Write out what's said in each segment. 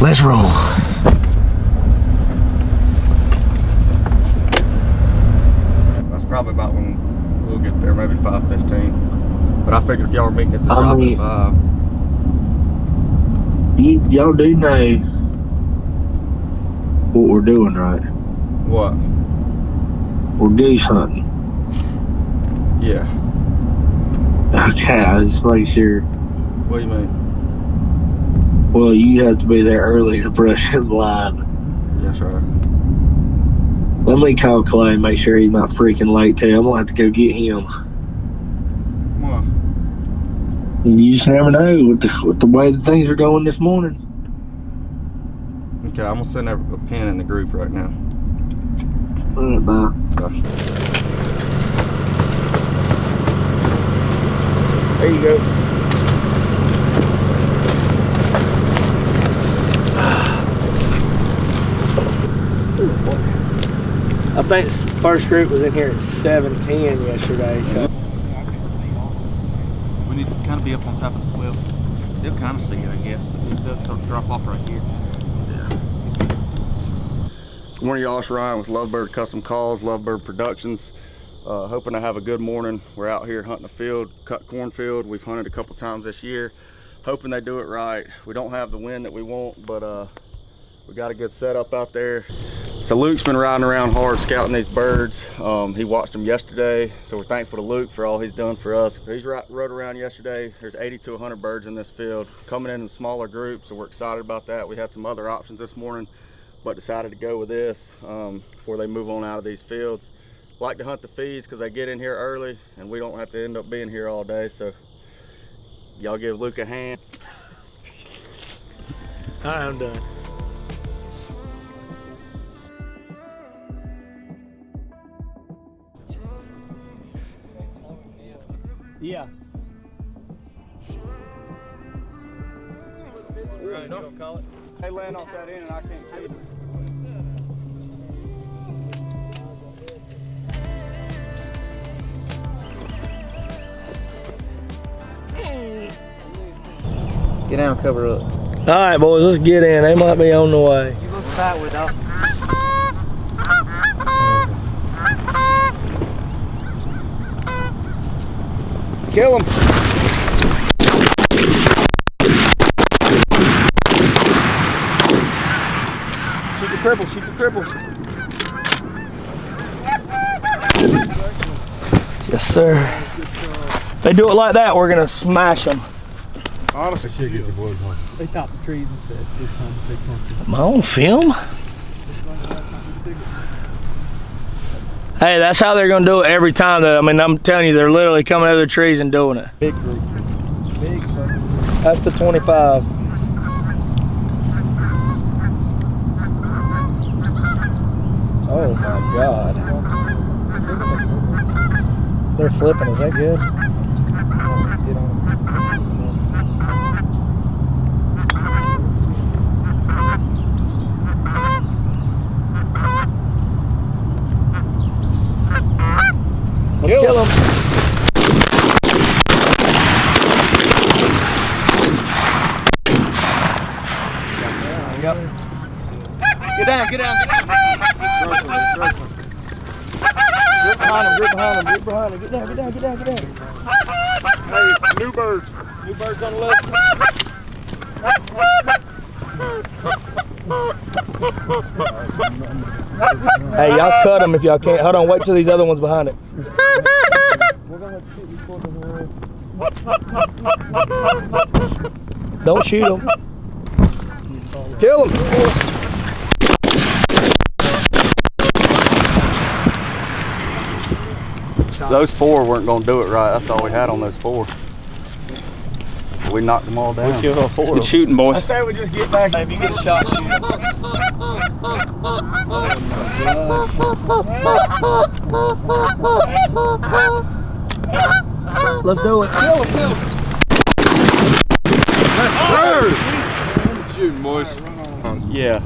Let's roll. That's probably about when we'll get there, maybe 5:15. But I figured if y'all were meeting at the drop at 5. Y'all do know what we're doing, right? What? We're goose hunting. Yeah. Okay, I just make sure. What do you mean? Well, you have to be there early to brush the lines. That's right. Let me call Clay and make sure he's not freaking late too. I'm gonna have to go get him. What? You just never know with the way that things are going this morning. Okay, I'm gonna send a pin in the group right now. Alright, bye. Bye. There you go. I think the first group was in here at 7:10 yesterday. So. We need to kind of be up on top of the cliff. They'll kind of see it, I guess. They'll start to drop off right here. Yeah. Good morning, y'all. It's Ryan with Lovebird Custom Calls, Lovebird Productions. Hoping to have a good morning. We're out here hunting a field, cut cornfield. We've hunted a couple times this year. Hoping they do it right. We don't have the wind that we want, but we got a good setup out there. So Luke's been riding around hard scouting these birds. He watched them yesterday, so we're thankful to Luke for all he's done for us. He's rode around yesterday. There's 80 to 100 birds in this field, coming in smaller groups, so we're excited about that. We had some other options this morning, but decided to go with this before they move on out of these fields. Like to hunt the feeds because they get in here early and we don't have to end up being here all day, so y'all give Luke a hand. All right, I'm done. Yeah. Right, you don't call it. They land off that end and I can't see it. Get down, cover up. All right, boys, let's get in. They might be on the way. You look fat without. Kill him. Shoot the cripple, shoot the cripple. Yes, sir. If they do it like that, we're gonna smash them. Honestly, can't get the blood on. They top the trees and said, this time to take one. Am I on film? Hey, that's how they're gonna do it every time though. I mean, I'm telling you, they're literally coming out of the trees and doing it. Big group. Big group. That's the 25. Oh my God. They're flipping, is that good? Get on. Let's kill them. Yep. Get down, get down, get down. Grip behind him, grip behind him, grip behind him. Get down, get down, get down, get down. Hey, new birds. New birds on the left. Hey, y'all cut them if y'all can't. Hold on, wait till these other ones behind it. Don't shoot them. Kill them. Those 4 weren't going to do it right. That's all we had on those 4. We knocked them all down. We killed all 4. Good shooting, boys. I say we just get back. If you get a shot, shoot them. Let's do it. Kill him, kill him. Shooting, boys. Yeah.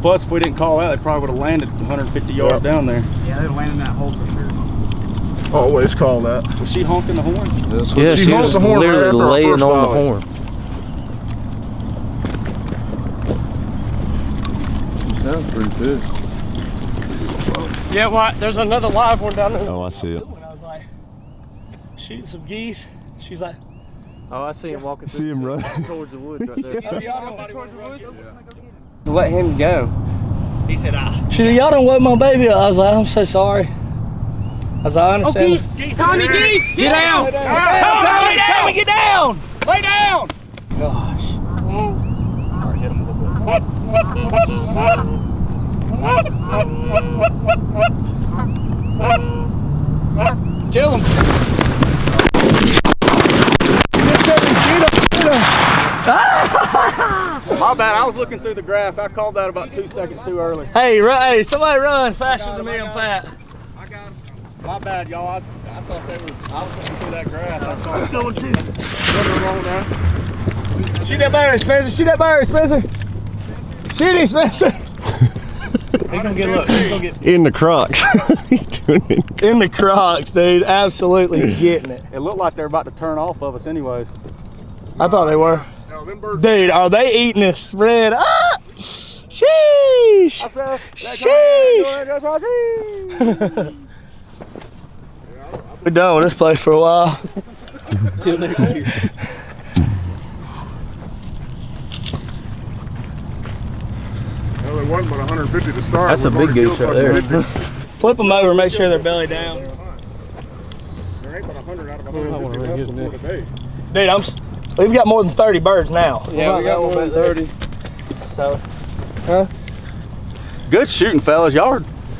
Plus, if we didn't call out, they probably would have landed 150 yards down there. Yeah, they'd land in that hole for sure. Always call that. Was she honking the horn? Yeah, she was literally laying on the horn. Sounds pretty good. Yeah, well, there's another live one down there. Oh, I see it. When I was like, shooting some geese, she's like, Oh, I see him walking See him run. towards the woods right there. Let him go. He said, she said, y'all don't wake my baby up. I was like, I'm so sorry. I was like, I understand. geese, Tommy, geese! Get down! Tommy, get down! Lay down! Gosh. Alright, hit him a little bit. Kill him. My bad, I was looking through the grass. I called that about 2 seconds too early. Hey, hey, somebody run faster than me, I'm fat. I got him. My bad, y'all. I thought they were, I was looking through that grass. I saw him. Going too. Nothing wrong now. Shoot that bird, Spencer. Shoot that bird, Spencer. Shoot him, Spencer. He's gonna get a look. He's gonna get. In the Crocs. He's doing it. In the Crocs, dude. Absolutely getting it. It looked like they're about to turn off of us anyways. I thought they were. No, them birds. Dude, are they eating this spread? Ah! Sheesh! Sheesh! We're done with this place for a while. Till next year. Well, there wasn't but 150 to start. That's a big goose right there. Flip them over, make sure they're belly down. There ain't but 100 out of 150 today. Dude, we've got more than 30 birds now. Yeah, we got more than 30. So, huh? Good shooting, fellas. Y'all are,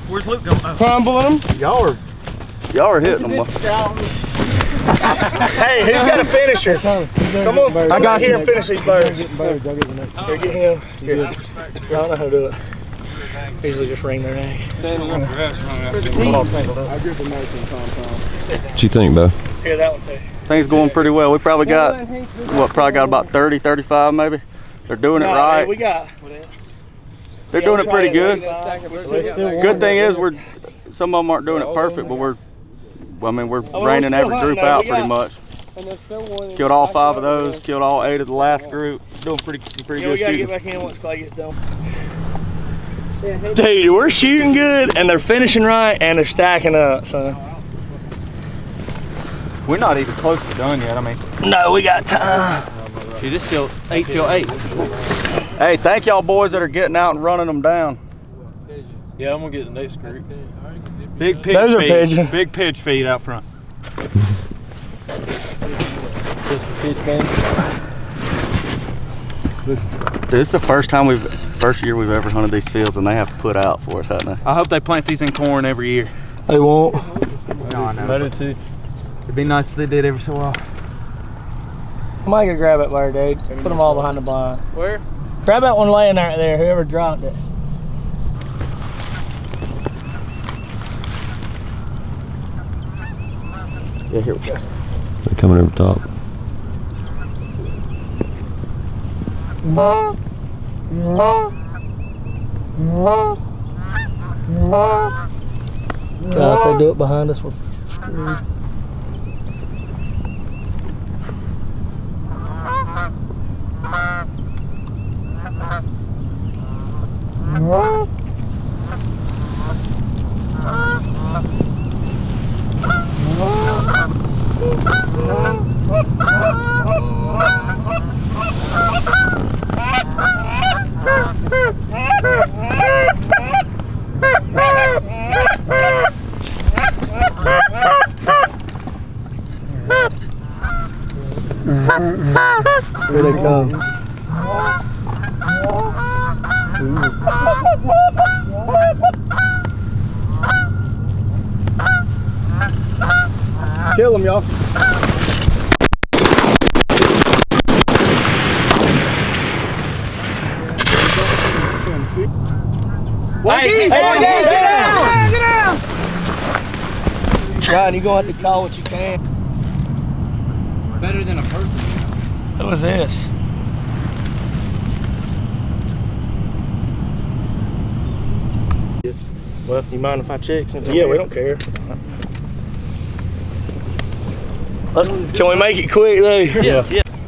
Where's Luke going? Crumbling them. y'all are hitting them. Hey, who's got a finisher? Someone, I got here and finish these birds. Here, get him. Here. I don't know how to do it. Usually just ring their egg. I'll give the nice one, Tom. What you think, Bo? Here, that one too. Things going pretty well. We probably got, probably got about 30, 35 maybe. They're doing it right. We got. They're doing it pretty good. Good thing is some of them aren't doing it perfect, but we're reining every group out pretty much. Killed all 5 of those, killed all 8 of the last group. Doing pretty Yeah, good we gotta shooting. get back in once Clay gets done. Dude, we're shooting good and they're finishing right and they're stacking up, so. We're not even close to done yet. I mean, No, we got time. dude, it's still 8 till 8. Hey, thank y'all boys that are getting out and running them down. Yeah, I'm gonna get the next group. Big pitch Those are feed. pigeons. Big pitch feed out front. Just a pitch game. Dude, it's the first year we've ever hunted these fields, and they have put out for us, haven't they? I hope they plant these in corn every year. They won't. No, I know. Better too. It'd be nice if they did every so often. I might go grab that bird, dude. Put them all behind the blind. Where? Grab that one laying right there, whoever dropped it. Yeah, here we go. They're coming over top. God, if they do it behind us, we're screwed. Here they come. Kill them, y'all. Hey, get down! Get down! Ryan, you're going to have to call what you can. Better than a person. Who was this? Well, you mind if I check? Yeah, we don't care. Can we make it quick though? Yeah.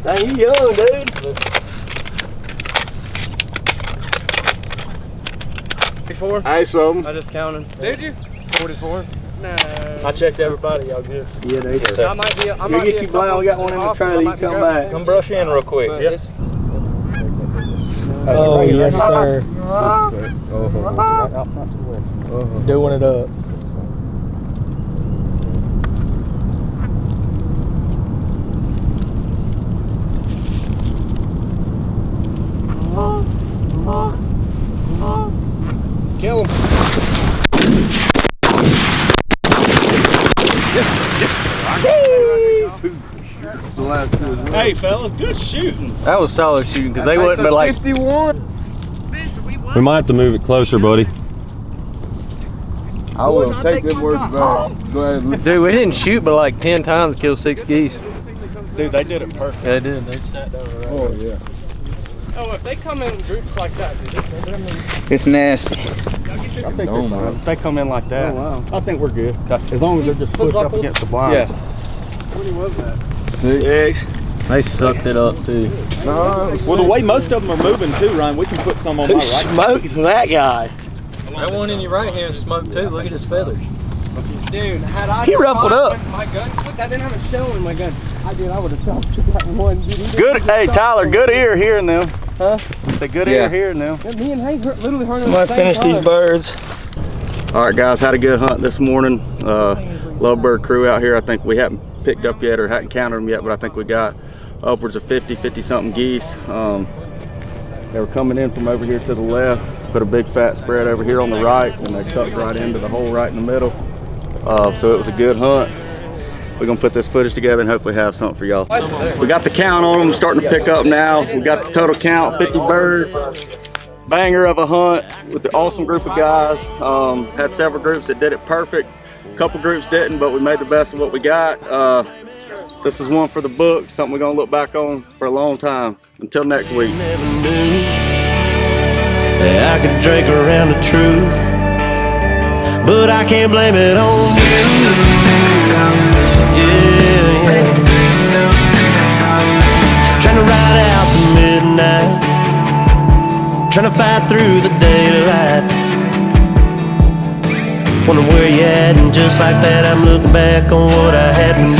Dang, you young, dude. 44? Hey, something. I just counted. Did you? 44? No. I checked everybody, y'all good. Yeah, they did. I might be. I might get be you blind. We got one in the trailer. You come back. Come brush in real quick. But Yep. it's Oh, yes, sir. Doing it up. Kill him. Hey fellas, good shooting. that was solid shooting because they wouldn't be like 51. We might have to move it closer, buddy. I will take them words back. Go ahead. dude, we didn't shoot but like 10 times to kill 6 geese. Dude, they did it perfect. Yeah, they did. They sat down right. Oh yeah. Oh, if they come in groups like that, dude, It's nasty. I think they're fine. If they come in like that, I think we're good. As long as they're just pushed up against the blind. Yeah. what was that? 6. They sucked it up too. Well, the way most of them are moving too, Ryan, we can put some on my right. Smoked that guy. That one in your right hand smoked too. Look at his feathers. Dude, had I He ruffled up. my gun, look, I didn't have a shell in my gun. I did, I would have shot that one. Good, hey Tyler, good ear hearing them. Huh? Say good ear hearing them. Me and Hank literally heard Somebody finish these birds. All right, guys, had a good hunt this morning. Lovebird crew out here. I think we haven't picked up yet or hadn't counted them yet, but I think we got upwards of 50 something geese. They were coming in from over here to the left, put a big fat spread over here on the right, and they tucked right into the hole right in the middle. So it was a good hunt. We're gonna put this footage together and hopefully have something for y'all. We got the count on them, starting to pick up now. We got the total count, 50 birds. Banger of a hunt with the awesome group of guys. Had several groups that did it perfect. A couple groups didn't, but we made the best of what we got. This is one for the book, something we're gonna look back on for a long time. Until next week. Never knew that I could drink around the truth, but I can't blame it on you. Yeah. Trying to ride out the midnight, trying to fight through the daylight. Wonder where you at, and just like that I'm looking back on what I had and